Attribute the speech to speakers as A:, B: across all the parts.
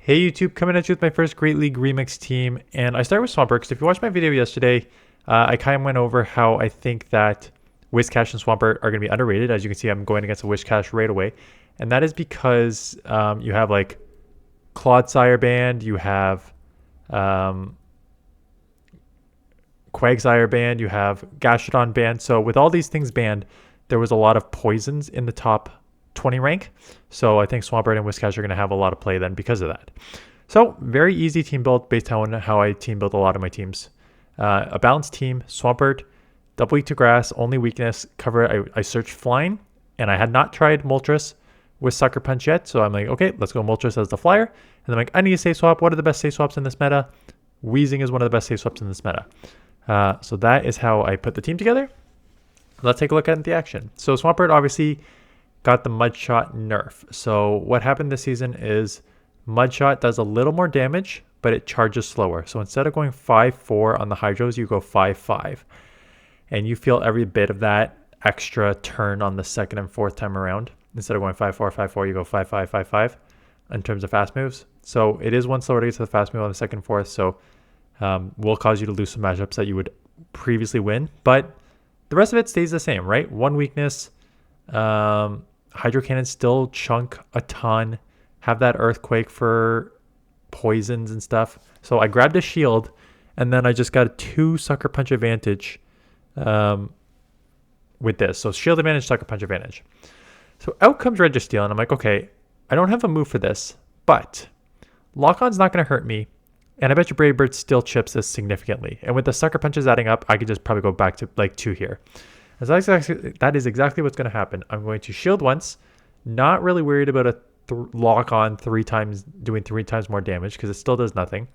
A: Hey YouTube, coming at you with my first Great League Remix team, and I started with SWAMPERT because if you watched my video yesterday, I kind of went over how I think that Whiscash and SWAMPERT are going to be underrated. As you can see, I'm going against a Whiscash right away, and that is because you have like Clodsire banned, you have Quagsire banned, you have Gastrodon banned. So with all these things banned, there was a lot of poisons in the top 20 rank. So I think SWAMPERT and Whiscash are going to have a lot of play then because of that. So very easy team build based on how I team build a lot of my teams. A balanced team, SWAMPERT, double weak to grass, only weakness, cover. I searched flying, and I had not tried moltres with Sucker Punch yet. So I'm like, okay, let's go moltres as the flyer. And I'm like, I need a safe swap. What are the best safe swaps in this meta? Weezing is one of the best safe swaps in this meta. So that is how I put the team together. Let's take a look at the action. So SWAMPERT obviously got the Mudshot nerf. So what happened this season is Mudshot does a little more damage, but it charges slower. So instead of going 5-4 on the Hydros, you go 5-5. And you feel every bit of that extra turn on the second and fourth time around. Instead of going 5-4, 5-4, you go 5-5, 5-5 in terms of fast moves. So it is one slower to get to the fast move on the second and fourth. So will cause you to lose some matchups that you would previously win. But the rest of it stays the same, right? One weakness. Hydro Cannon still chunk a ton, have that Earthquake for poisons and stuff. So I grabbed a shield, and then I just got a 2 Sucker Punch advantage with this. So shield advantage, Sucker Punch advantage. So out comes Registeel, and I'm like, okay, I don't have a move for this, but Lock-On's not going to hurt me, and I bet you Brave Bird still chips this significantly. And with the Sucker Punches adding up, I could just probably go back to like 2 here. That is exactly what's going to happen. I'm going to shield once, not really worried about a lock on 3 times, doing 3 times more damage because it still does nothing.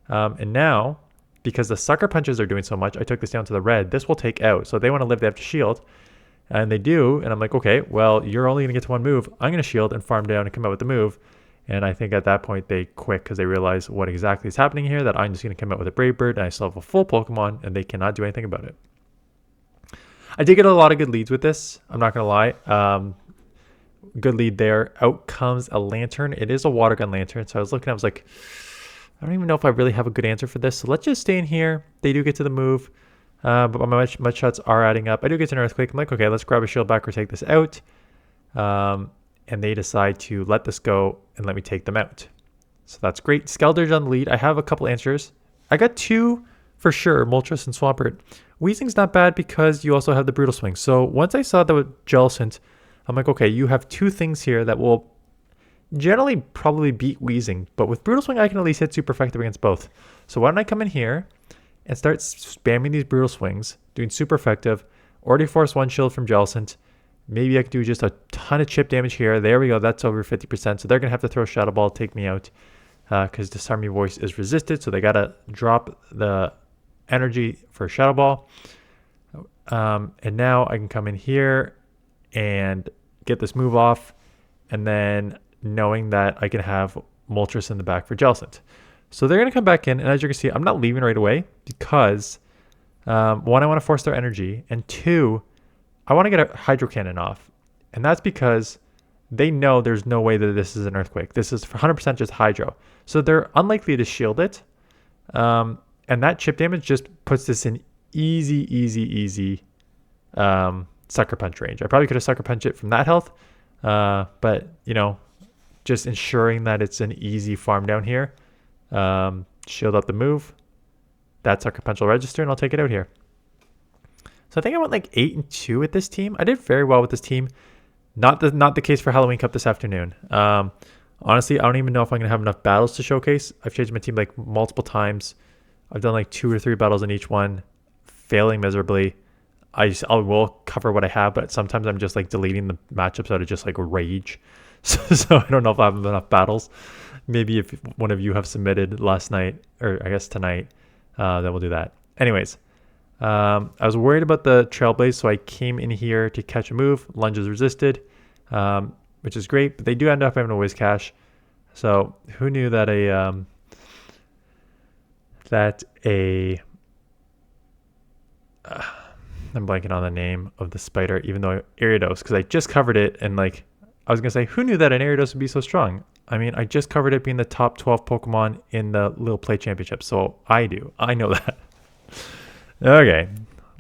A: And now, because the Sucker Punches are doing so much, I took this down to the red. This will take out. So they want to live, they have to shield. And they do. And I'm like, okay, well, you're only going to get to 1 move. I'm going to shield and farm down and come out with the move. And I think at that point they quit because they realize what exactly is happening here, that I'm just going to come out with a Brave Bird and I still have a full Pokemon and they cannot do anything about it. I did get a lot of good leads with this. I'm not going to lie. Good lead there. Out comes a Lantern. It is a Water Gun Lantern. So I was looking, I was like, I don't even know if I really have a good answer for this. So let's just stay in here. They do get to the move. But my Mudshots are adding up. I do get to an Earthquake. I'm like, okay, let's grab a shield back or take this out. And they decide to let this go and let me take them out. So that's great. Skeldurge on the lead. I have a couple answers. I got 2 for sure, Moltres and SWAMPERT. Weezing's not bad because you also have the Brutal Swing. So once I saw that with Jellicent, I'm like, okay, you have 2 things here that will generally probably beat Weezing. But with Brutal Swing, I can at least hit super effective against both. So why don't I come in here and start spamming these Brutal Swings, doing super effective. Already forced 1 shield from Jellicent. Maybe I could do just a ton of chip damage here. There we go. That's over 50%. So they're going to have to throw Shadow Ball, take me out because Disarm Your Voice is resisted. So they got to drop the energy for Shadow Ball. And now I can come in here and get this move off. And then knowing that I can have Moltres in the back for Jellicent. So they're going to come back in. And as you can see, I'm not leaving right away because 1, I want to force their energy. And 2, I want to get a Hydro Cannon off. And that's because they know there's no way that this is an Earthquake. This is 100% just Hydro. So they're unlikely to shield it. And that chip damage just puts this in easy Sucker Punch range. I probably could have Sucker Punched it from that health. But, you know, just ensuring that it's an easy farm down here. Shield up the move. That Sucker Punch will register and I'll take it out here. So I think I went like 8-2 with this team. I did very well with this team. Not the case for Halloween Cup this afternoon. Honestly, I don't even know if I'm going to have enough battles to showcase. I've changed my team like multiple times. I've done like 2 or 3 battles in each one, failing miserably. I will cover what I have, but sometimes I'm just like deleting the matchups out of just like rage. So I don't know if I have enough battles. Maybe if one of you have submitted last night, or I guess tonight, then we'll do that. Anyways, I was worried about the Trailblaze, so I came in here to catch a move. Lunge is resisted, which is great, but they do end up having a Whiscash. So who knew that I'm blanking on the name of the spider, even though Ariados, because I just covered it, and like I was gonna say, who knew that an Ariados would be so strong? I mean, I just covered it being the top 12 Pokemon in the Little Play Championship, so I do. I know that. Okay,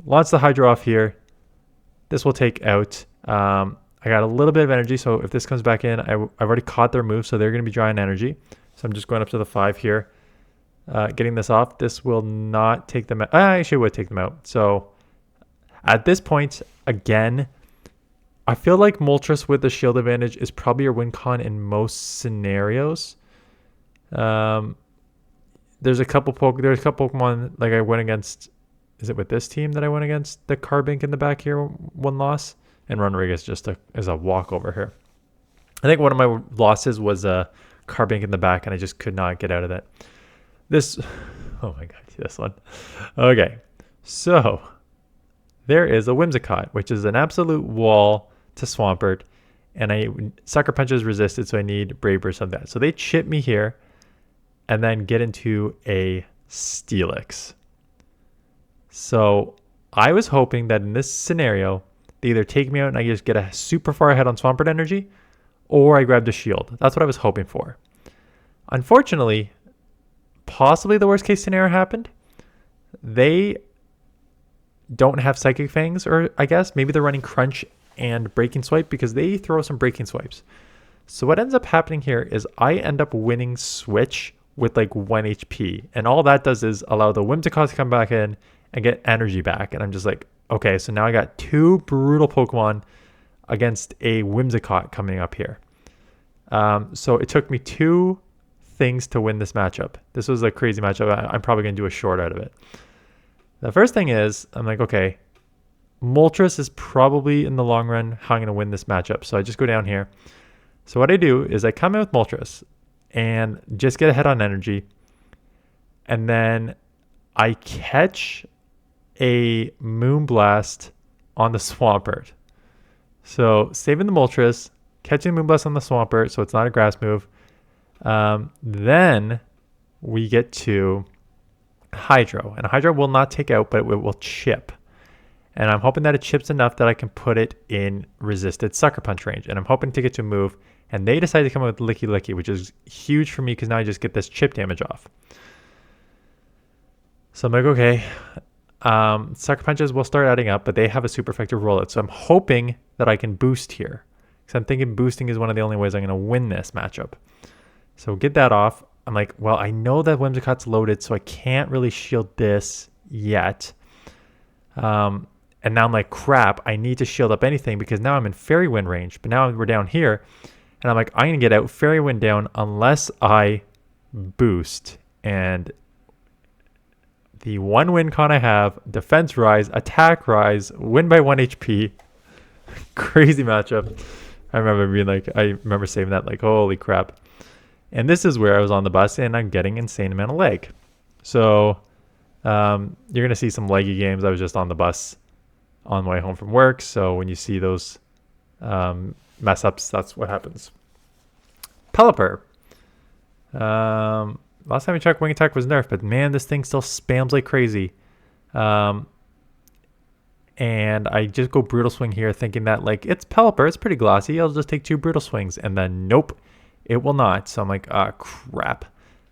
A: launch the Hydro off here. This will take out. I got a little bit of energy, so if this comes back in, I've already caught their move, so they're going to be drawing energy. So I'm just going up to the 5 here. Getting this off. This will not take them out. I actually would take them out. So at this point, again, I feel like Moltres with the shield advantage is probably your win con in most scenarios. There's a couple Pokemon like I went against. Is it with this team that I went against the Carbink in the back here? One loss, and Runrig is a walkover here. I think one of my losses was a Carbink in the back, and I just could not get out of that. This, oh my god, this one. Okay, so there is a Whimsicott, which is an absolute wall to Swampert, and Sucker Punch is resisted, so I need Brave Burst of that. So they chip me here, and then get into a Steelix. So I was hoping that in this scenario, they either take me out and I just get a super far ahead on Swampert energy, or I grab the shield. That's what I was hoping for. Unfortunately, possibly the worst case scenario happened. They don't have Psychic Fangs, or I guess maybe they're running Crunch and Breaking Swipe because they throw some Breaking Swipes. So what ends up happening here is I end up winning Switch with like 1 HP. And all that does is allow the Whimsicott to come back in and get energy back. And I'm just like, okay, so now I got 2 brutal Pokemon against a Whimsicott coming up here. So it took me 2 things to win this matchup. This was a crazy matchup. I'm probably going to do a short out of it. The first thing is, I'm like, okay, Moltres is probably in the long run how I'm going to win this matchup. So I just go down here. So what I do is I come in with Moltres and just get ahead on energy. And then I catch a Moonblast on the Swampert. So saving the Moltres, catching Moonblast on the Swampert, so it's not a grass move. Then we get to Hydro, and Hydro will not take out, but it will chip. And I'm hoping that it chips enough that I can put it in resisted Sucker Punch range. And I'm hoping to get to move. And they decide to come up with Licky Licky, which is huge for me because now I just get this chip damage off. So I'm like, okay, Sucker Punches will start adding up, but they have a super effective rollout. So I'm hoping that I can boost here, because I'm thinking boosting is one of the only ways I'm going to win this matchup. So get that off. I'm like, well, I know that Whimsicott's loaded, so I can't really shield this yet. And now I'm like, crap, I need to shield up anything because now I'm in Fairy Wind range. But now we're down here, and I'm like, I'm going to get out Fairy Wind down unless I boost. And the one win con I have, Defense Rise, Attack Rise, win by 1 HP. Crazy matchup. I remember saving that like, holy crap. And this is where I was on the bus and I'm getting insane amount of lag. So you're going to see some laggy games. I was just on the bus on my way home from work. So when you see those mess ups, that's what happens. Pelipper. Last time we checked, Wing Attack was nerfed, but man, this thing still spams like crazy. And I just go Brutal Swing here thinking that like it's Pelipper, it's pretty glossy. I'll just take 2 Brutal Swings, and then nope, it will not. So I'm like, ah, crap.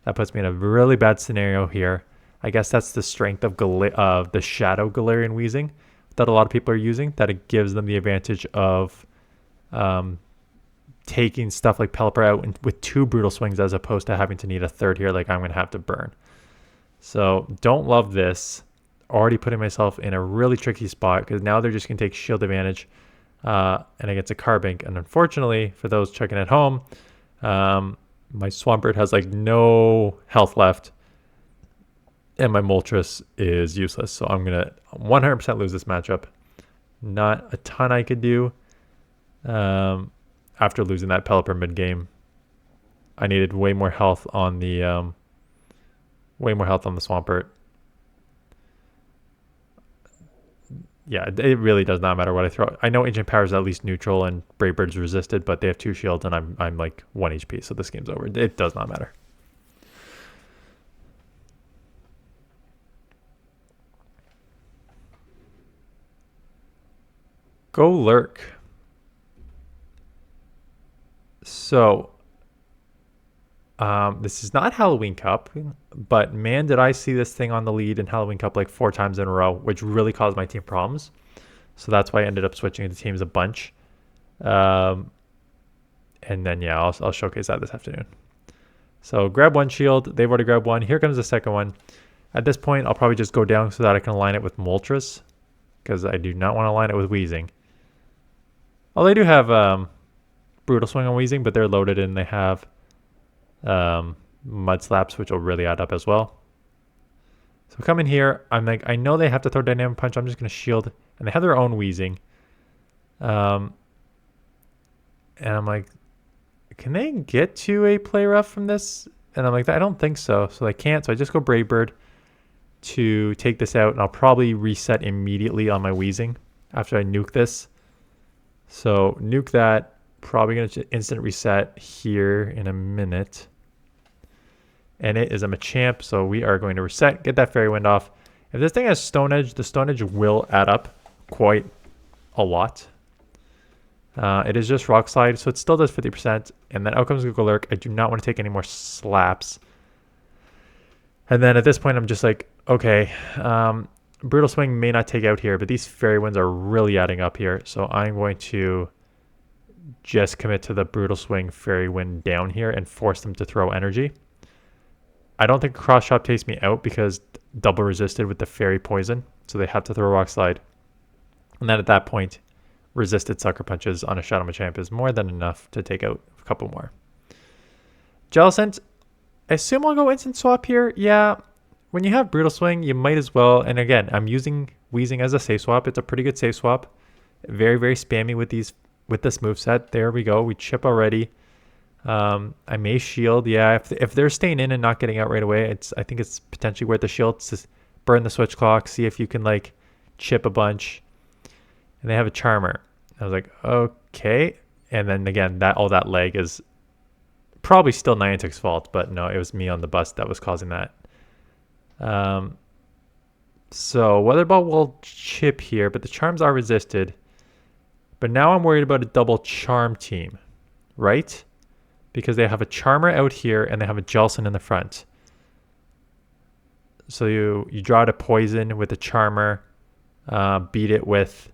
A: That puts me in a really bad scenario here. I guess that's the strength of the Shadow Galarian Weezing that a lot of people are using, that it gives them the advantage of taking stuff like Pelipper out with 2 Brutal Swings as opposed to having to need a third here like I'm going to have to burn. So don't love this. Already putting myself in a really tricky spot because now they're just going to take shield advantage and against a Carbink. And unfortunately, for those checking at home, my Swampert has like no health left and my Moltres is useless. So I'm going to 100% lose this matchup. Not a ton I could do. After losing that Pelipper mid-game, I needed way more health on the Swampert. Yeah, it really does not matter what I throw. I know Ancient Power is at least neutral and Brave Bird's resisted, but they have 2 shields and I'm like 1 HP, so this game's over. It does not matter. Go Lurk. So This is not Halloween Cup, but man, did I see this thing on the lead in Halloween Cup like 4 times in a row, which really caused my team problems. So that's why I ended up switching the teams a bunch. And then, yeah, I'll showcase that this afternoon. So grab one shield. They've already grabbed one. Here comes the second one. At this point, I'll probably just go down so that I can align it with moltres, because I do not want to align it with weezing. Oh, they do have brutal swing on weezing, but they're loaded and they have mud slaps, which will really add up as well. So come in here. I'm like, I know they have to throw dynamic punch. I'm just going to shield, and they have their own weezing. And I'm like, can they get to a play rough from this? And I'm like, I don't think so. So they can't. So I just go Brave Bird to take this out, and I'll probably reset immediately on my weezing after I nuke this. So nuke that. Probably going to instant reset here in a minute. And it is a Machamp, so we are going to reset, get that Fairy Wind off. If this thing has Stone Edge, the Stone Edge will add up quite a lot. It is just Rock Slide, so it still does 50%. And then out comes Google Lurk. I do not want to take any more slaps. And then at this point, I'm just like, okay, Brutal Swing may not take out here, but these Fairy Winds are really adding up here. So I'm going to just commit to the Brutal Swing Fairy Wind down here and force them to throw energy. I don't think Cross Chop takes me out because double resisted with the Fairy Poison, so they have to throw Rock Slide. And then at that point, resisted Sucker Punches on a Shadow Machamp is more than enough to take out a couple more. Jellicent, I assume I'll go instant swap here. Yeah, when you have Brutal Swing, you might as well. And again, I'm using weezing as a safe swap. It's a pretty good safe swap. Very, very spammy with this moveset. There we go. We chip already. I may shield. Yeah, if they're staying in and not getting out right away, I think it's potentially worth the shield to burn the switch clock, see if you can like chip a bunch. And they have a Charmer. I was like, okay. And then again, all that lag is probably still Niantic's fault, but no, it was me on the bus that was causing that. So Weather Ball will chip here, but the charms are resisted. But now I'm worried about a double charm team, right? Because they have a Charmer out here and they have a Jellicent in the front. So you draw out a Poison with a Charmer, beat it with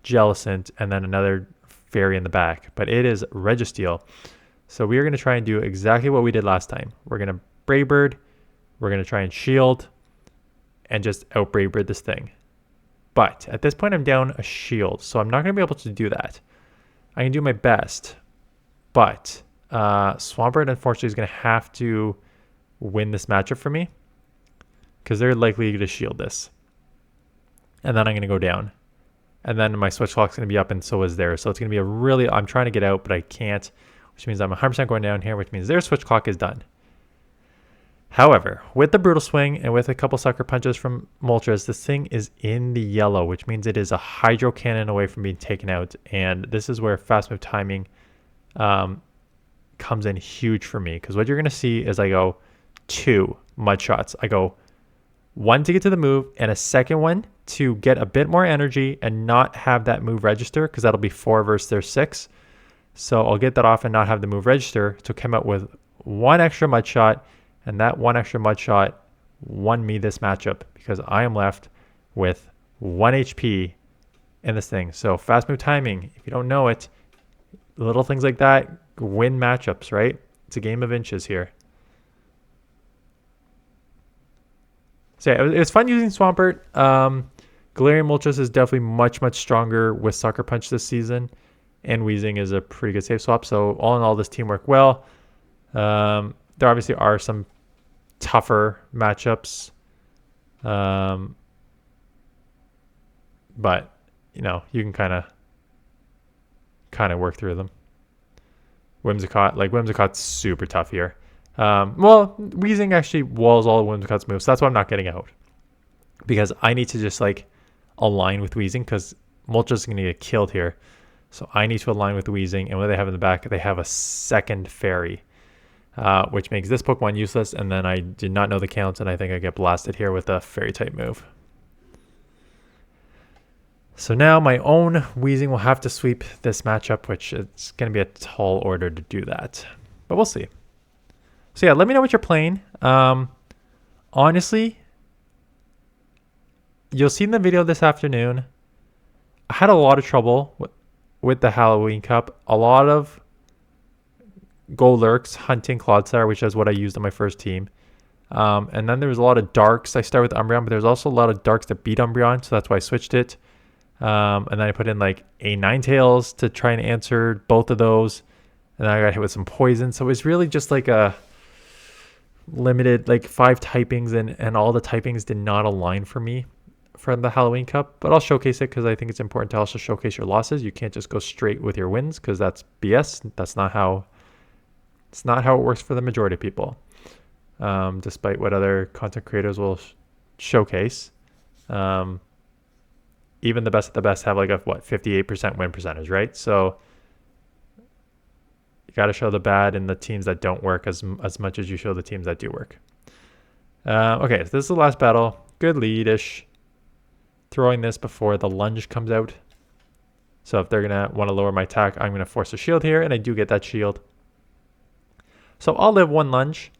A: Jellicent, and then another Fairy in the back. But it is Registeel. So we are going to try and do exactly what we did last time. We're going to Brave Bird. We're going to try and shield and just out Brave Bird this thing. But at this point, I'm down a shield, so I'm not going to be able to do that. I can do my best, but Swampert, unfortunately, is going to have to win this matchup for me because they're likely to shield this. And then I'm going to go down. And then my switch clock's going to be up, and so is theirs. So it's going to be I'm trying to get out, but I can't, which means I'm 100% going down here, which means their switch clock is done. However, with the Brutal Swing and with a couple Sucker Punches from Moltres, this thing is in the yellow, which means it is a Hydro Cannon away from being taken out. And this is where fast move timing comes in huge for me. Because what you're going to see is I go 2 Mud Shots. I go 1 to get to the move and a second one to get a bit more energy and not have that move register, because that'll be 4 versus their 6. So I'll get that off and not have the move register to come out with 1 extra Mud Shot. And that 1 extra Mud Shot won me this matchup because I am left with 1 HP in this thing. So fast move timing, if you don't know it, little things like that win matchups, right? It's a game of inches here. So yeah, it was fun using Swampert. Galarian Moltres is definitely much, much stronger with Sucker Punch this season. And weezing is a pretty good safe swap. So all in all, this team worked well. There obviously are some tougher matchups, but you know, you can kind of work through them. Whimsicott's super tough here. Well, weezing actually walls all of Whimsicott's moves, so that's why I'm not getting out, because I need to just like align with weezing, because Moltres is going to get killed here. So I need to align with weezing, and what they have in the back, they have a second Fairy. Which makes this Pokemon useless, and then I did not know the counts, and I think I get blasted here with a Fairy type move. So now my own weezing will have to sweep this matchup, which it's going to be a tall order to do that. But we'll see. So yeah, let me know what you're playing. Honestly, you'll see in the video this afternoon, I had a lot of trouble with the Halloween Cup. A lot of Go Lurks hunting Clodsire, which is what I used on my first team. And then there was a lot of darks. I started with Umbreon, but there's also a lot of darks that beat Umbreon, so that's why I switched it. And then I put in like a Ninetales to try and answer both of those. And then I got hit with some poison. So it was really just like a limited, like 5 typings, and all the typings did not align for me for the Halloween Cup. But I'll showcase it because I think it's important to also showcase your losses. You can't just go straight with your wins because that's BS. That's not how it works for the majority of people. Despite what other content creators will showcase. Even the best of the best have like a 58% win percentage, right? So you got to show the bad in the teams that don't work as much as you show the teams that do work. Okay, so this is the last battle. Good lead-ish. Throwing this before the lunge comes out. So if they're going to want to lower my attack, I'm going to force a shield here, and I do get that shield. So I'll live 1 lunge,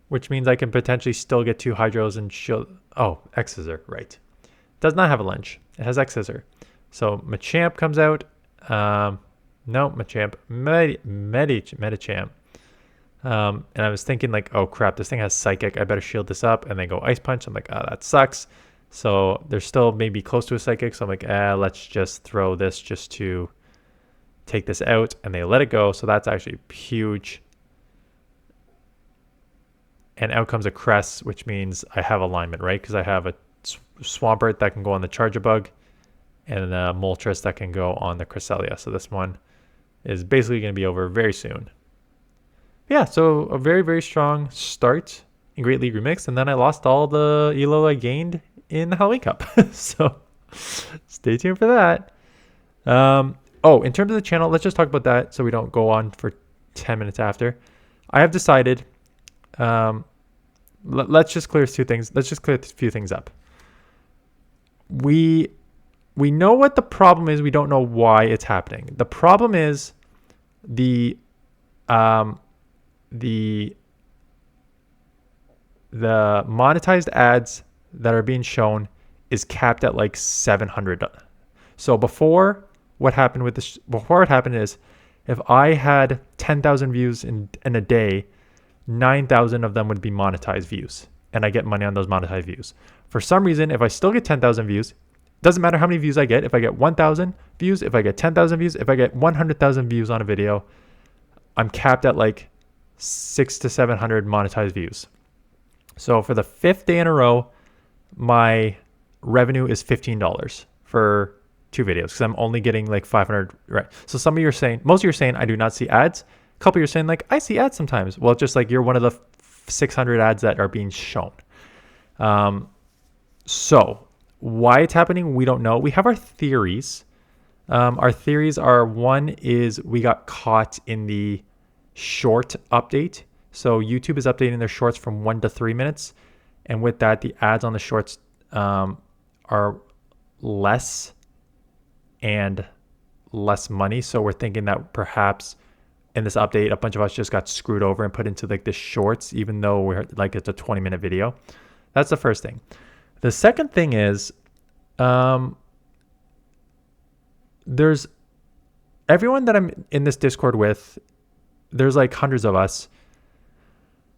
A: which means I can potentially still get 2 Hydros and shield. Oh, X-Scissor, right. Does not have a lunge. It has X-Scissor. So Machamp comes out. No, Machamp. Medicham. And I was thinking like, oh crap, this thing has Psychic. I better shield this up. And they go Ice Punch. I'm like, oh, that sucks. So they're still maybe close to a Psychic. So I'm like, let's just throw this just to take this out. And they let it go. So that's actually huge. And out comes a Crest, which means I have alignment, right? Because I have a Swampert that can go on the Charjabug and a Moltres that can go on the Cresselia. So this one is basically going to be over very soon. Yeah, so a very, very strong start in Great League Remix. And then I lost all the elo I gained in the Halloween Cup. So stay tuned for that. In terms of the channel, let's just talk about that so we don't go on for 10 minutes after. I have decided... let's just clear 2 things. Let's just clear a few things up. We know what the problem is. We don't know why it's happening. The problem is the monetized ads that are being shown is capped at like 700. So before what happened is if I had 10,000 views in a day, 9,000 of them would be monetized views, and I get money on those monetized views. For some reason, if I still get 10,000 views, doesn't matter how many views I get. If I get 1,000 views, if I get 10,000 views, if I get 100,000 views on a video, I'm capped at like 600 to 700 monetized views. So for the 5th day in a row, my revenue is $15 for 2 videos because I'm only getting like 500. Right. So most of you are saying I do not see ads. A couple of you are saying like I see ads sometimes. Well, just like you're one of the 600 ads that are being shown. So why it's happening, we don't know. We have our theories. Our theories are, one is we got caught in the short update. So YouTube is updating their shorts from 1 to 3 minutes. And with that, the ads on the shorts are less and less money. So we're thinking that perhaps in this update, a bunch of us just got screwed over and put into like the shorts, even though we're like it's a 20-minute video. That's the first thing. The second thing is there's everyone that I'm in this Discord with, there's like hundreds of us.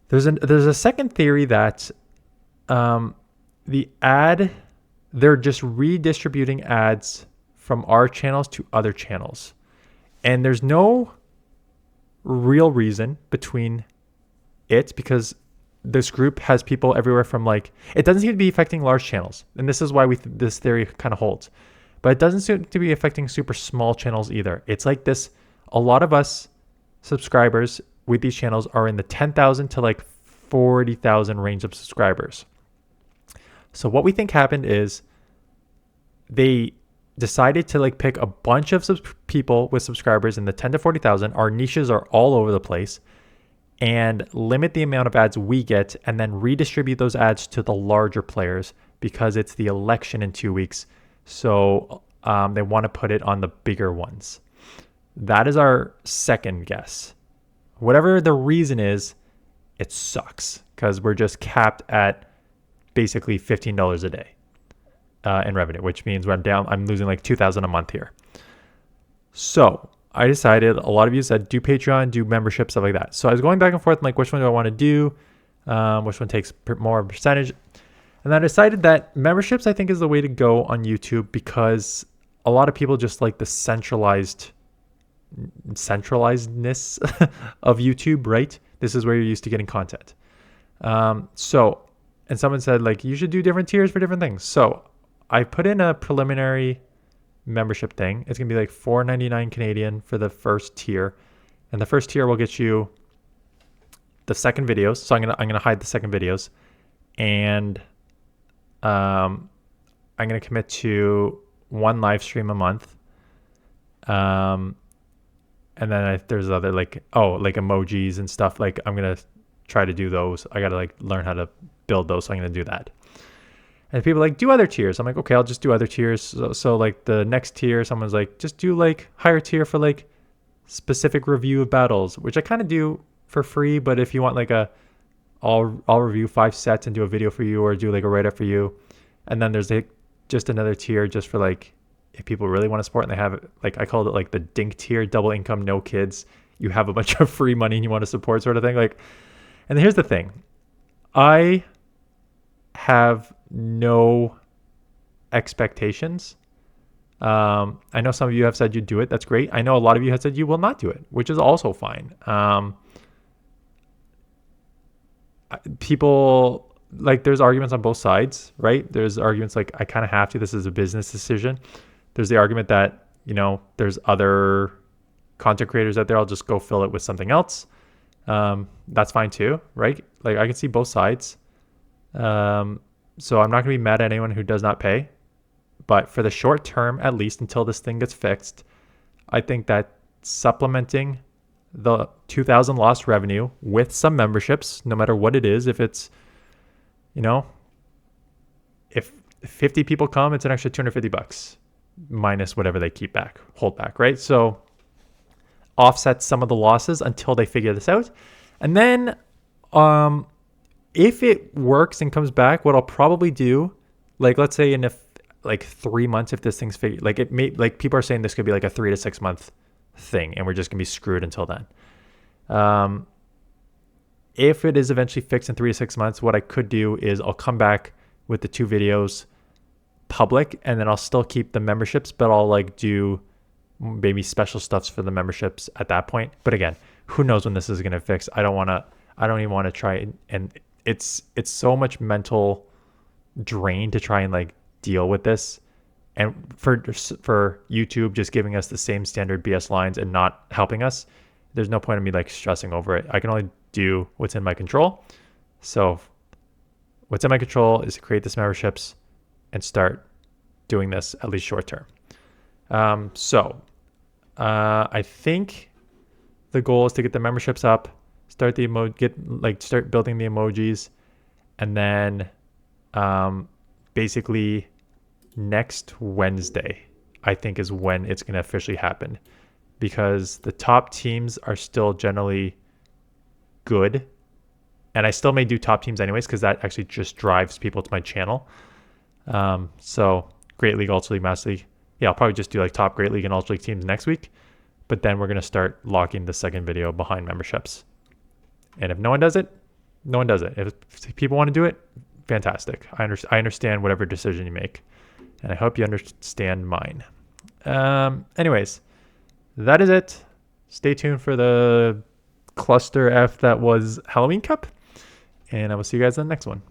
A: There's a second theory that they're just redistributing ads from our channels to other channels. And there's no real reason between it, because this group has people everywhere from like, it doesn't seem to be affecting large channels. And this is why this theory kind of holds. But it doesn't seem to be affecting super small channels either. It's like this, a lot of us subscribers with these channels are in the 10,000 to like 40,000 range of subscribers. So what we think happened is they decided to like pick a bunch of people with subscribers in the 10 to 40,000. Our niches are all over the place, and limit the amount of ads we get and then redistribute those ads to the larger players because it's the election in 2 weeks. So they want to put it on the bigger ones. That is our second guess. Whatever the reason is, it sucks because we're just capped at basically $15 a day in revenue, which means I'm losing like $2,000 a month here. So I decided, a lot of you said do Patreon, do membership, stuff like that. So I was going back and forth, like, which one do I want to do? Which one takes more percentage? And I decided that memberships, I think, is the way to go on YouTube, because a lot of people just like the centralizedness of YouTube, right? This is where you're used to getting content. And someone said, like, you should do different tiers for different things. So I put in a preliminary membership thing. It's gonna be like $4.99 Canadian for the first tier, and the first tier will get you the second videos. So I'm gonna hide the second videos, and I'm gonna commit to one live stream a month. And then there's other like emojis and stuff. Like, I'm gonna try to do those. I gotta like learn how to build those, so I'm gonna do that. And people like, do other tiers. I'm like, okay, I'll just do other tiers. So like the next tier, someone's like, just do like higher tier for like specific review of battles, which I kind of do for free. But if you want like I'll review 5 sets and do a video for you, or do like a write-up for you. And then there's like just another tier just for like, if people really want to support and they have, like, I called it like the dink tier, double income, no kids. You have a bunch of free money and you want to support, sort of thing. Like, and here's the thing. I have no expectations. I know some of you have said you'd do it. That's great. I know a lot of you have said you will not do it, which is also fine. People, like, there's arguments on both sides, right? There's arguments like, I kind of have to, this is a business decision. There's the argument that, you know, there's other content creators out there, I'll just go fill it with something else. That's fine too, right? Like, I can see both sides. So I'm not going to be mad at anyone who does not pay. But for the short term, at least until this thing gets fixed, I think that supplementing the 2,000 lost revenue with some memberships, no matter what it is, if it's, you know, if 50 people come, it's an extra $250 minus whatever they hold back, right? So offset some of the losses until they figure this out. And then, if it works and comes back, what I'll probably do, like, let's say in like 3 months, if this thing's figured, like, it may, like, people are saying this could be like a 3 to 6 month thing, and we're just gonna be screwed until then. If it is eventually fixed in 3 to 6 months, what I could do is I'll come back with the 2 videos public, and then I'll still keep the memberships, but I'll like do maybe special stuffs for the memberships at that point. But again, who knows when this is gonna fix? I don't even want to try, and it's so much mental drain to try and like deal with this, and for YouTube just giving us the same standard BS lines and not helping us, there's no point in me like stressing over it. I can only do what's in my control. So what's in my control is to create this memberships and start doing this, at least short term. I think the goal is to get the memberships up, start start building the emojis, and then basically next Wednesday, I think, is when it's going to officially happen, because the top teams are still generally good, and I still may do top teams anyways, because that actually just drives people to my channel. So Great League, Ultra League, Master League, yeah, I'll probably just do like top Great League and Ultra League teams next week, but then we're going to start locking the second video behind memberships. And if no one does it, no one does it. If people want to do it, fantastic. I understand whatever decision you make, and I hope you understand mine. Anyways, that is it. Stay tuned for the cluster F that was Halloween Cup, and I will see you guys in the next one.